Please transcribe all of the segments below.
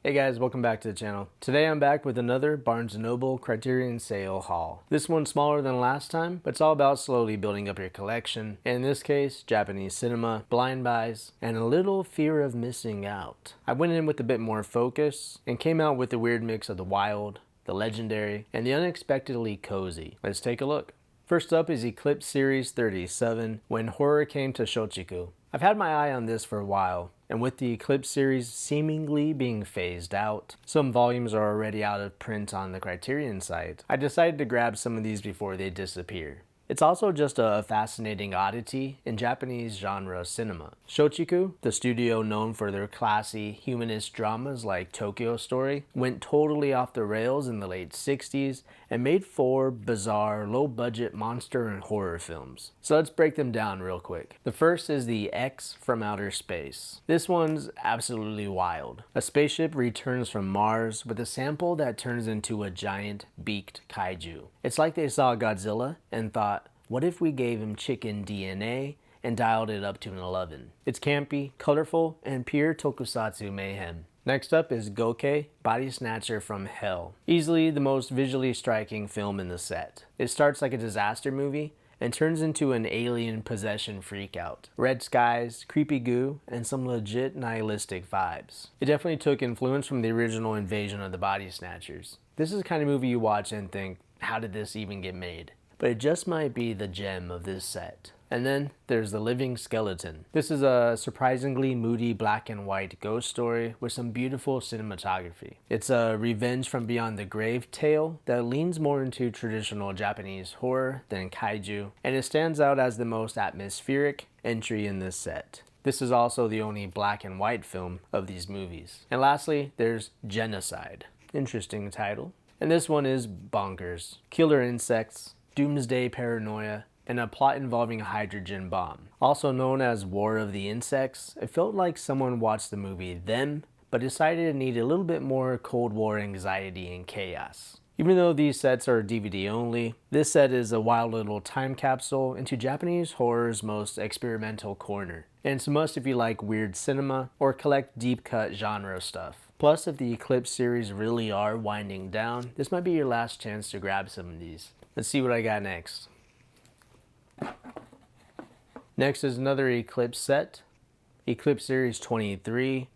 Hey guys, welcome back to the channel. Today I'm back with another Barnes & Noble Criterion sale haul. This one's smaller than last time, but it's all about slowly building up your collection. And in this case, Japanese cinema, blind buys, and a little fear of missing out. I went in with a bit more focus and came out with a weird mix of the wild, the legendary, and the unexpectedly cozy. Let's take a look. First up is Eclipse Series 37, When Horror Came to Shochiku. I've had my eye on this for a while, and with the Eclipse series seemingly being phased out, some volumes are already out of print on the Criterion site, I decided to grab some of these before they disappear. It's also just a fascinating oddity in Japanese genre cinema. Shochiku, the studio known for their classy humanist dramas like Tokyo Story, went totally off the rails in the late 60s and made 4 bizarre, low-budget monster and horror films. So let's break them down real quick. The first is the X from Outer Space. This one's absolutely wild. A spaceship returns from Mars with a sample that turns into a giant beaked kaiju. It's like they saw Godzilla and thought, what if we gave him chicken DNA and dialed it up to an 11? It's campy, colorful, and pure tokusatsu mayhem. Next up is Gokei, Body Snatcher from Hell. Easily the most visually striking film in the set. It starts like a disaster movie and turns into an alien possession freakout. Red skies, creepy goo, and some legit nihilistic vibes. It definitely took influence from the original Invasion of the Body Snatchers. This is the kind of movie you watch and think, how did this even get made? But it just might be the gem of this set. And then there's The Living Skeleton. This is a surprisingly moody black and white ghost story with some beautiful cinematography. It's a revenge from beyond the grave tale that leans more into traditional Japanese horror than kaiju, and it stands out as the most atmospheric entry in this set. This is also the only black and white film of these movies. And lastly, there's Genocide. Interesting title. And this one is bonkers. Killer insects, doomsday paranoia, and a plot involving a hydrogen bomb. Also known as War of the Insects, it felt like someone watched the movie Them, but decided it needed a little bit more Cold War anxiety and chaos. Even though these sets are DVD only, this set is a wild little time capsule into Japanese horror's most experimental corner. And it's a must if you like weird cinema or collect deep cut genre stuff. Plus, if the Eclipse series really are winding down, this might be your last chance to grab some of these. Let's see what I got next. Next is another Eclipse set, Eclipse Series 23,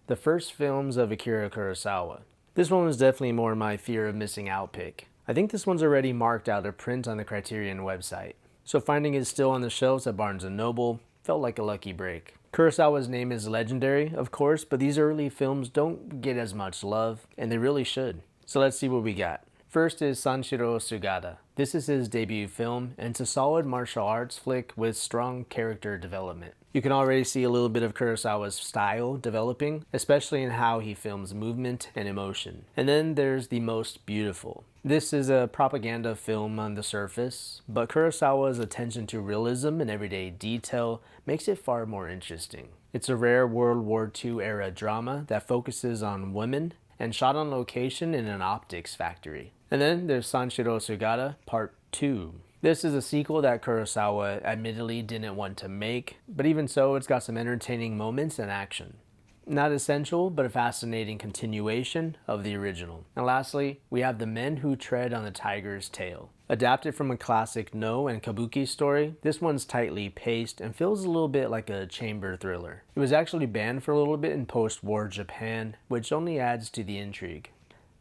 the first films of Akira Kurosawa. This one was definitely more my fear of missing out pick. I think this one's already marked out of print on the Criterion website, so finding it still on the shelves at Barnes & Noble felt like a lucky break. Kurosawa's name is legendary, of course, but these early films don't get as much love, and they really should. So let's see what we got. First is Sanshiro Sugata. This is his debut film, and it's a solid martial arts flick with strong character development. You can already see a little bit of Kurosawa's style developing, especially in how he films movement and emotion. And then there's The Most Beautiful. This is a propaganda film on the surface, but Kurosawa's attention to realism and everyday detail makes it far more interesting. It's a rare World War II era drama that focuses on women and shot on location in an optics factory. And then there's Sanshiro Sugata Part 2. This is a sequel that Kurosawa admittedly didn't want to make, but even so, it's got some entertaining moments and action. Not essential, but a fascinating continuation of the original. And lastly, we have The Men Who Tread on the Tiger's Tail. Adapted from a classic No and Kabuki story, this one's tightly paced and feels a little bit like a chamber thriller. It was actually banned for a little bit in post-war Japan, which only adds to the intrigue.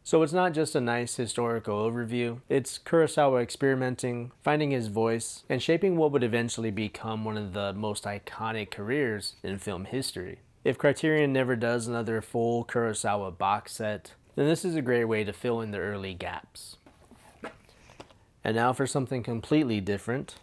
So it's not just a nice historical overview, it's Kurosawa experimenting, finding his voice, and shaping what would eventually become one of the most iconic careers in film history. If Criterion never does another full Kurosawa box set, then this is a great way to fill in the early gaps. And now for something completely different,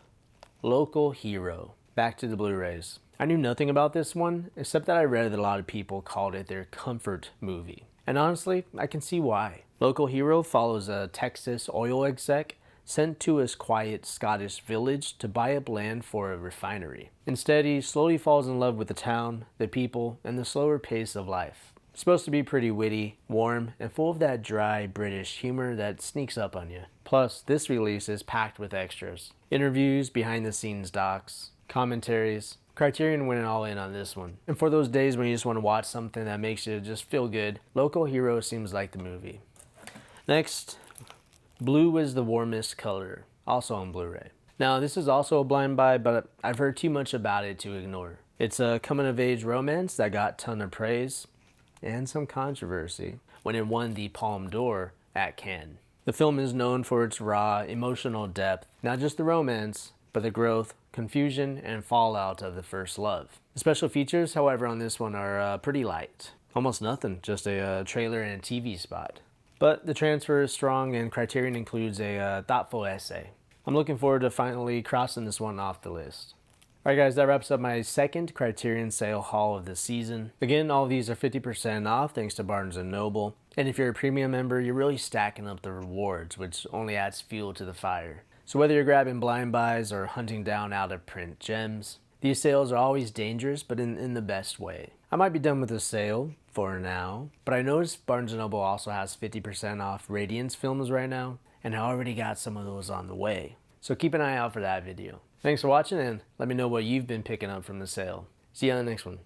Local Hero. Back to the Blu-rays. I knew nothing about this one, except that I read that a lot of people called it their comfort movie. And honestly, I can see why. Local Hero follows a Texas oil exec sent to his quiet Scottish village to buy up land for a refinery. Instead, he slowly falls in love with the town, the people, and the slower pace of life. It's supposed to be pretty witty, warm, and full of that dry British humor that sneaks up on you. Plus, this release is packed with extras. Interviews, behind-the-scenes docs, commentaries, Criterion went all in on this one. And for those days when you just want to watch something that makes you just feel good, Local Hero seems like the movie. Next, Blue is the Warmest Color, also on Blu-ray. Now this is also a blind buy, but I've heard too much about it to ignore. It's a coming-of-age romance that got a ton of praise and some controversy when it won the Palme d'Or at Cannes. The film is known for its raw, emotional depth, not just the romance, but the growth, confusion, and fallout of the first love. The special features, however, on this one are pretty light. Almost nothing, just a trailer and a TV spot. But the transfer is strong, and Criterion includes a thoughtful essay. I'm looking forward to finally crossing this one off the list. Alright guys, that wraps up my second Criterion sale haul of the season. Again, all of these are 50% off thanks to Barnes & Noble. And if you're a premium member, you're really stacking up the rewards, which only adds fuel to the fire. So whether you're grabbing blind buys or hunting down out-of-print gems, these sales are always dangerous, but in the best way. I might be done with the sale for now, but I noticed Barnes & Noble also has 50% off Radiance films right now, and I already got some of those on the way. So keep an eye out for that video. Thanks for watching, and let me know what you've been picking up from the sale. See you on the next one.